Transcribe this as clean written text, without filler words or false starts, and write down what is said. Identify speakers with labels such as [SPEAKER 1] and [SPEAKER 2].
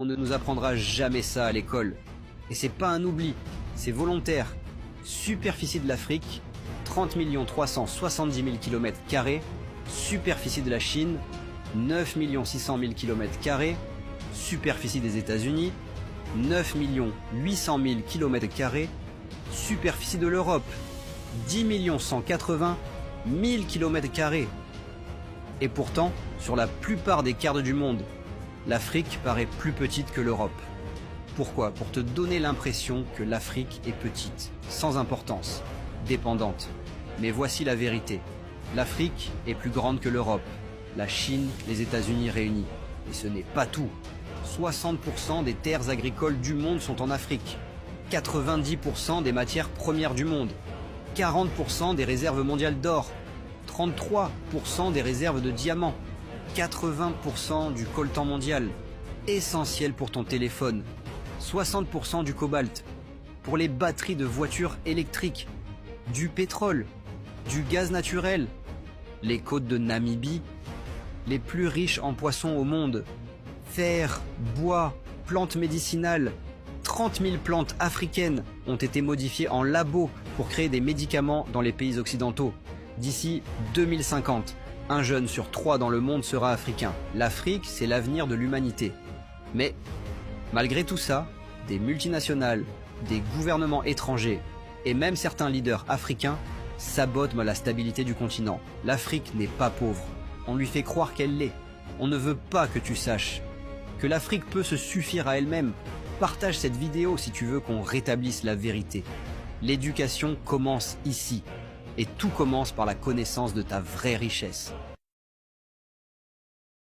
[SPEAKER 1] On ne nous apprendra jamais ça à l'école. Et c'est pas un oubli, c'est volontaire. Superficie de l'Afrique, 30 370 000 km². Superficie de la Chine, 9 600 000 km². Superficie des États-Unis, 9 800 000 km². Superficie de l'Europe, 10 180 000 km². Et pourtant, sur la plupart des cartes du monde, l'Afrique paraît plus petite que l'Europe. Pourquoi? Pour te donner l'impression que l'Afrique est petite, sans importance, dépendante. Mais voici la vérité. L'Afrique est plus grande que l'Europe, la Chine, les États-Unis réunis. Et ce n'est pas tout. 60% des terres agricoles du monde sont en Afrique. 90% des matières premières du monde. 40% des réserves mondiales d'or. 33% des réserves de diamants. 80% du coltan mondial. Essentiel pour ton téléphone. 60% du cobalt. Pour les batteries de voitures électriques. Du pétrole. Du gaz naturel. Les côtes de Namibie, les plus riches en poissons au monde. Fer, bois, plantes médicinales. 30 000 plantes africaines ont été modifiées en labo pour créer des médicaments dans les pays occidentaux. D'ici 2050, un jeune sur 3 dans le monde sera africain. L'Afrique, c'est l'avenir de l'humanité. Mais, malgré tout ça, des multinationales, des gouvernements étrangers et même certains leaders africains sabotent la stabilité du continent. L'Afrique n'est pas pauvre. On lui fait croire qu'elle l'est. On ne veut pas que tu saches que l'Afrique peut se suffire à elle-même. Partage cette vidéo si tu veux qu'on rétablisse la vérité. L'éducation commence ici. Et tout commence par la connaissance de ta vraie richesse.